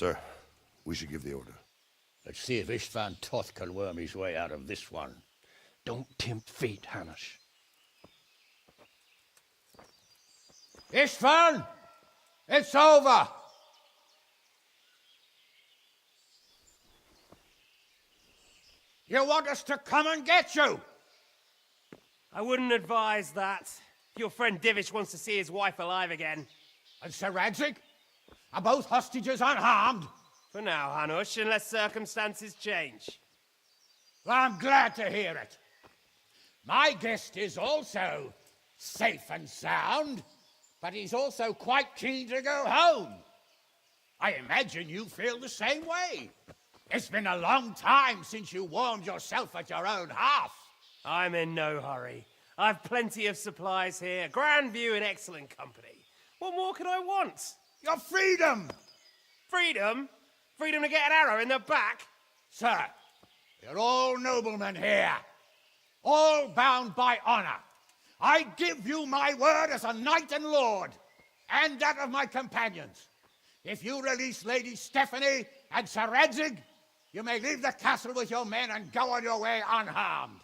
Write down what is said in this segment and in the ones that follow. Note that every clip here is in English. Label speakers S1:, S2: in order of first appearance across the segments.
S1: Sir, we should give the order.
S2: Let's see if Istvan Toth can worm his way out of this one.
S3: Don't tempt fate, Hanush.
S2: Istvan! It's over! You want us to come and get you?
S4: I wouldn't advise that. Your friend Divish wants to see his wife alive again.
S2: And Sir Radzig? Are both hostages unharmed?
S4: For now, Hanush, unless circumstances change.
S2: Well, I'm glad to hear it. My guest is also safe and sound, but he's also quite keen to go home. I imagine you feel the same way. It's been a long time since you warmed yourself at your own hearth.
S4: I'm in no hurry. I've plenty of supplies here, grand view and excellent company. What more could I want?
S2: Your freedom!
S4: Freedom? Freedom to get an arrow in the back?
S2: Sir, you're all noblemen here, all bound by honor. I give you my word as a knight and lord, and that of my companions. If you release Lady Stephanie and Sir Radzig, you may leave the castle with your men and go on your way unharmed.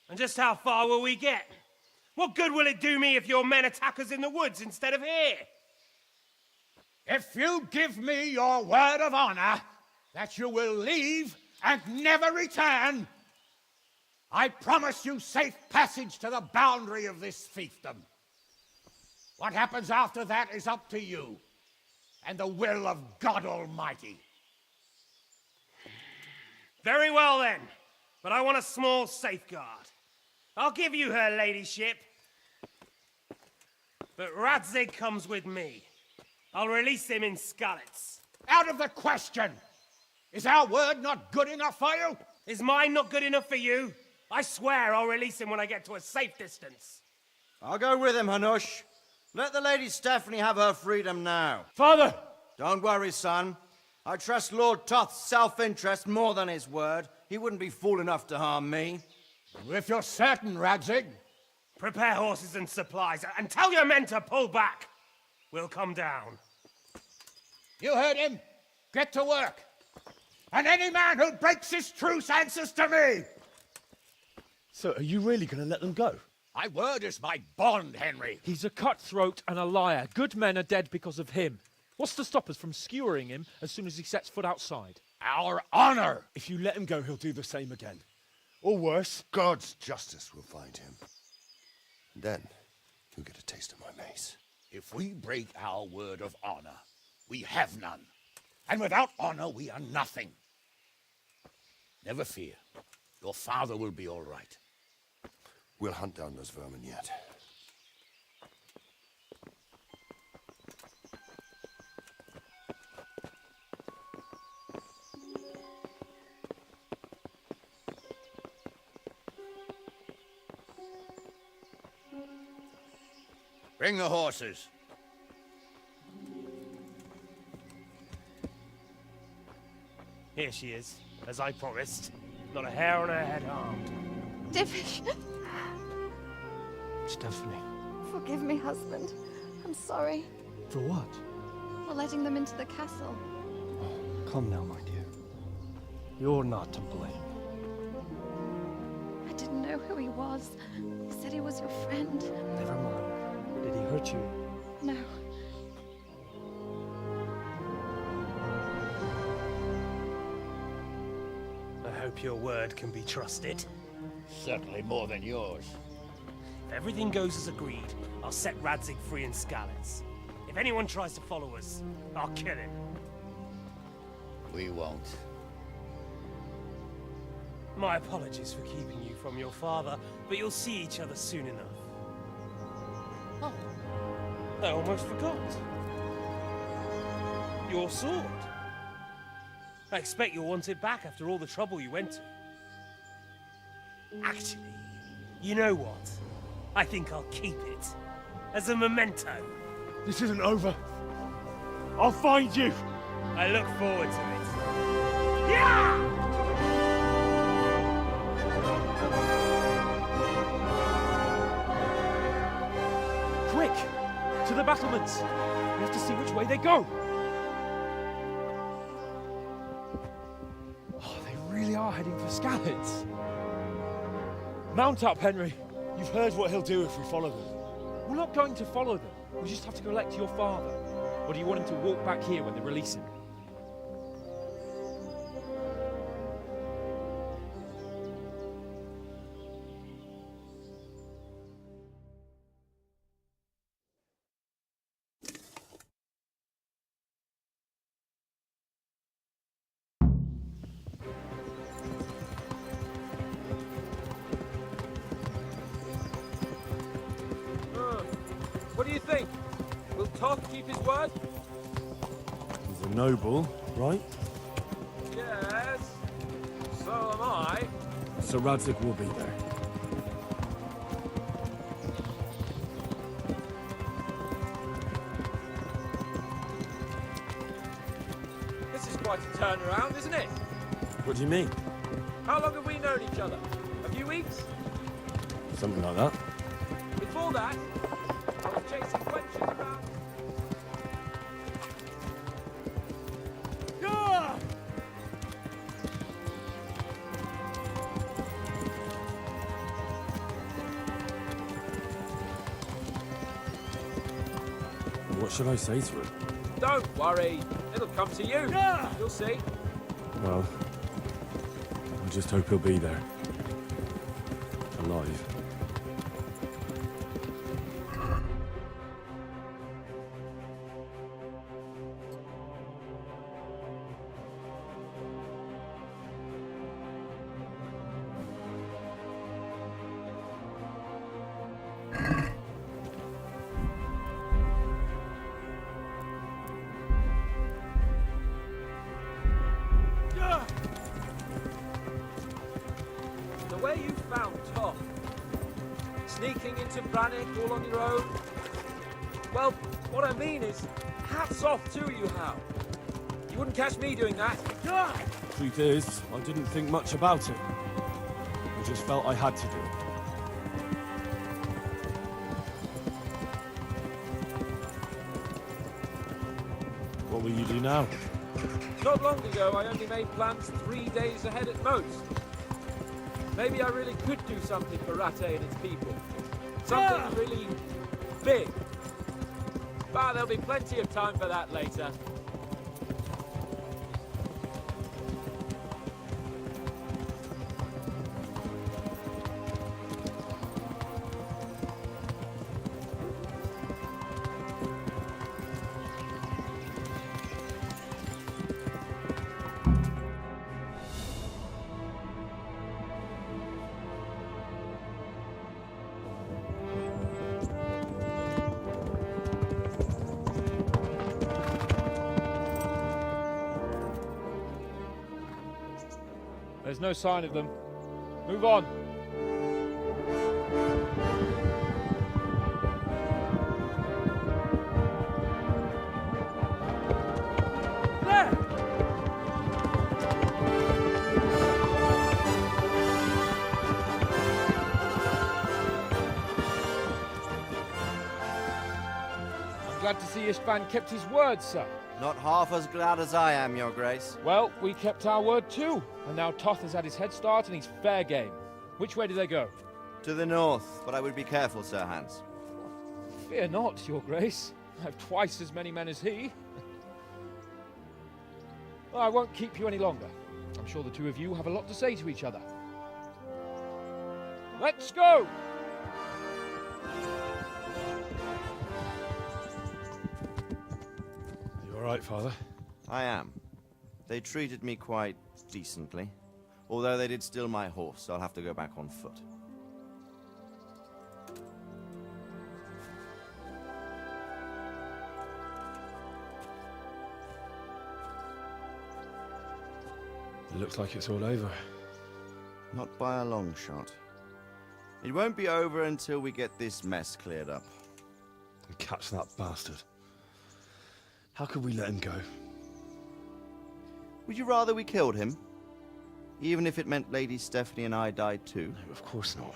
S4: And just how far will we get? What good will it do me if your men attack us in the woods instead of here?
S2: If you give me your word of honor that you will leave and never return, I promise you safe passage to the boundary of this fiefdom. What happens after that is up to you and the will of God Almighty.
S4: Very well then, but I want a small safeguard. I'll give you her ladyship, but Radzig comes with me. I'll release him in Skalitz.
S2: Out of the question! Is our word not good enough for you?
S4: Is mine not good enough for you? I swear I'll release him when I get to a safe distance.
S5: I'll go with him, Hanush. Let the Lady Stephanie have her freedom now.
S2: Father!
S5: Don't worry, son. I trust Lord Toth's self-interest more than his word. He wouldn't be fool enough to harm me.
S2: If you're certain, Radzig.
S4: Prepare horses and supplies, and tell your men to pull back. We'll come down.
S2: You heard him. Get to work. And any man who breaks this truce answers to me.
S3: So, are you really going to let them go?
S2: My word is my bond, Henry.
S3: He's a cutthroat and a liar. Good men are dead because of him. What's to stop us from skewering him as soon as he sets foot outside?
S2: Our honor.
S6: If you let him go, he'll do the same again. Or worse.
S1: God's justice will find him. And then, you'll get a taste of my mace.
S2: If we break our word of honor, we have none. And without honor, we are nothing. Never fear. Your father will be all right.
S1: We'll hunt down those vermin yet.
S2: Bring the horses.
S4: Here she is, as I promised. Not a hair on her head harmed.
S7: Divish!
S3: Stephanie.
S7: Forgive me, husband. I'm sorry.
S3: For what?
S7: for letting them into the castle.
S6: Come now, my dear. You're not to blame.
S7: I didn't know who he was. He said he was your friend.
S6: Never mind. Did he hurt you?
S7: No.
S4: I hope your word can be trusted.
S2: Certainly more than yours.
S4: If everything goes as agreed, I'll set Radzig free in Skalitz. If anyone tries to follow us, I'll kill him.
S2: We won't.
S4: My apologies for keeping you from your father, but you'll see each other soon enough. Oh, I almost forgot. Your sword. I expect you'll want it back after all the trouble you went to. Actually, you know what? I think I'll keep it. As a memento.
S6: This isn't over. I'll find you!
S4: I look forward to it. Yeah!
S3: Quick! To the battlements! We have to see which way they go! Oh, they really are heading for Skalitz. Mount up, Henry.
S6: You've heard what he'll do if we follow them.
S3: We're not going to follow them. We just have to collect your father. Or do you want him to walk back here when they release him? What do you think? Will Toth keep his word?
S6: He's a noble, right?
S3: Yes. So am I.
S6: So Radzig will be there.
S3: This is quite a turnaround, isn't it?
S6: What do you mean?
S3: How long have we known each other? A few weeks?
S6: Something like that.
S3: Before that, I was chasing wenches around. Yeah!
S6: What should I say to him?
S3: Don't worry, it'll come to you. Yeah! You'll see.
S6: Well, I just hope he'll be there. Alive.
S3: The way you found Tom, sneaking into Brannick all on your own. Well, what I mean is, hats off to you, Hal. You wouldn't catch me doing that.
S6: Truth is, I didn't think much about it. I just felt I had to do it. What will you do now?
S3: Not long ago, I only made plans 3 days ahead at most. Maybe I really could do something for Rattay and its people. Something really big. But there'll be plenty of time for that later. There's no sign of them. Move on. There! I'm glad to see Istvan kept his word, sir.
S5: Not half as glad as I am, Your Grace.
S3: Well, we kept our word too, and now Toth has had his head start and he's fair game. Which way do they go?
S5: To the north, but I would be careful, Sir Hans.
S3: Fear not, Your Grace. I have twice as many men as he. Well, I won't keep you any longer. I'm sure the two of you have a lot to say to each other. Let's go!
S6: You alright, Father?
S5: I am. They treated me quite decently. Although they did steal my horse, so I'll have to go back on foot.
S6: It looks like it's all over.
S5: Not by a long shot. It won't be over until we get this mess cleared up.
S6: And catch that bastard. How could we let him go?
S5: Would you rather we killed him? Even if it meant Lady Stephanie and I died too?
S6: No, of course not.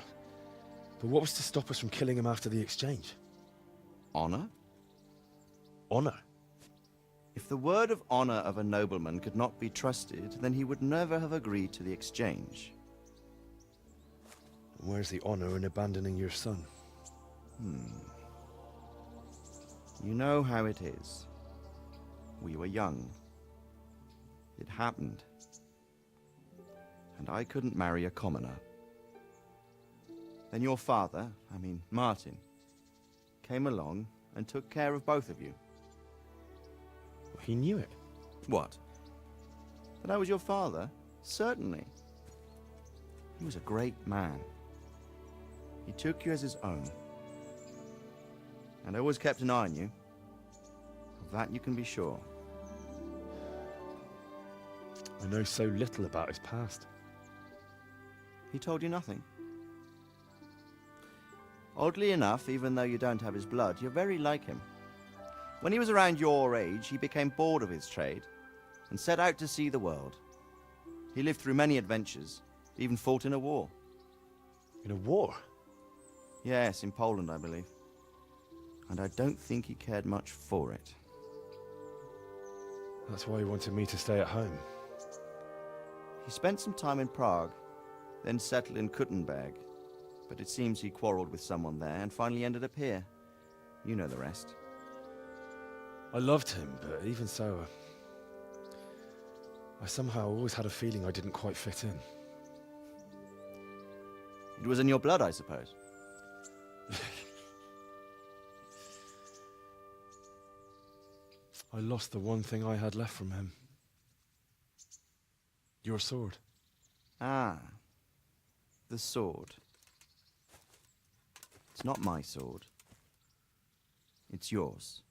S6: But what was to stop us from killing him after the exchange?
S5: Honor?
S6: Honor?
S5: If the word of honor of a nobleman could not be trusted, then he would never have agreed to the exchange.
S6: And where's the honor in abandoning your son?
S5: You know how it is. We were young. It happened. And I couldn't marry a commoner. Then your father, Martin, came along and took care of both of you.
S6: He knew it.
S5: What? That I was your father? Certainly. He was a great man. He took you as his own. And always kept an eye on you. Of that you can be sure.
S6: I know so little about his past.
S5: He told you nothing? Oddly enough, even though you don't have his blood, you're very like him. When he was around your age, he became bored of his trade and set out to see the world. He lived through many adventures, even fought in a war.
S6: In a war?
S5: Yes, in Poland, I believe. And I don't think he cared much for it.
S6: That's why he wanted me to stay at home.
S5: He spent some time in Prague, then settled in Kuttenberg. But it seems he quarreled with someone there and finally ended up here. You know the rest.
S6: I loved him, but even so, I somehow always had a feeling I didn't quite fit in.
S5: It was in your blood, I suppose.
S6: I lost the one thing I had left from him. Your sword.
S5: Ah, the sword. It's not my sword. It's yours.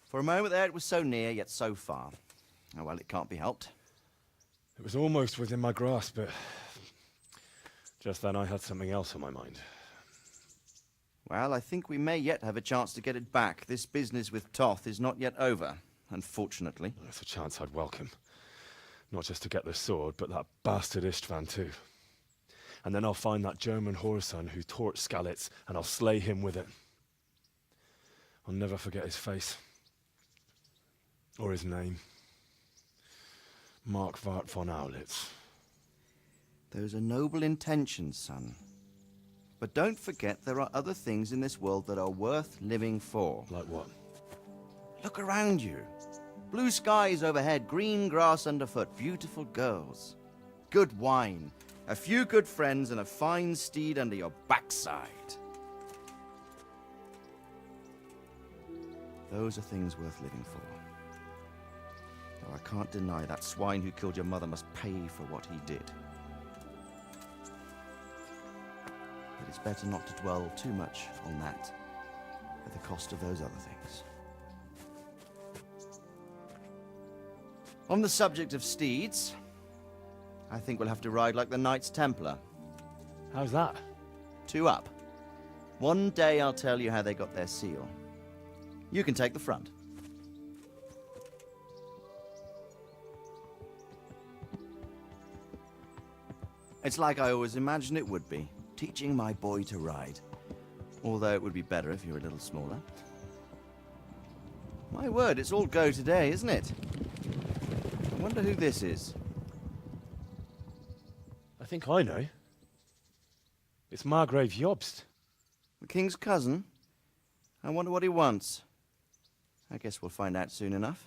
S5: For a moment there, it was so near, yet so far. Oh, well, it can't be helped.
S6: It was almost within my grasp, but just then I had something else on my mind.
S5: Well, I think we may yet have a chance to get it back. This business with Toth is not yet over, unfortunately.
S6: That's a chance I'd welcome. Not just to get the sword, but that bastard Istvan too. And then I'll find that German whoreson who torched Skalitz, and I'll slay him with it. I'll never forget his face. Or his name. Marquardt von Aulitz.
S5: Those are noble intentions, son. But don't forget there are other things in this world that are worth living for.
S6: Like what?
S5: Look around you. Blue skies overhead, green grass underfoot, beautiful girls. Good wine, a few good friends, and a fine steed under your backside. Those are things worth living for. Though I can't deny that swine who killed your mother must pay for what he did. But it's better not to dwell too much on that at the cost of those other things. On the subject of steeds, I think we'll have to ride like the Knights Templar.
S6: How's that?
S5: 2 up. One day I'll tell you how they got their seal. You can take the front. It's like I always imagined it would be, teaching my boy to ride. Although it would be better if you were a little smaller. My word, it's all go today, isn't it? I wonder who this is.
S6: I think I know. It's Margrave Jobst.
S5: The king's cousin? I wonder what he wants. I guess we'll find out soon enough.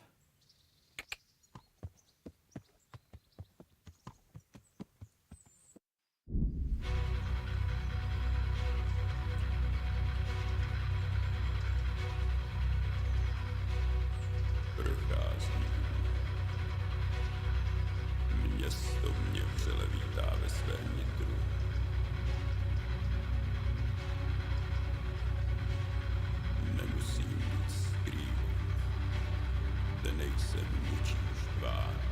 S8: Město mě vřele vítá ve svém nitru. Nemusím nic skrývat, zde nejsem ničím štván.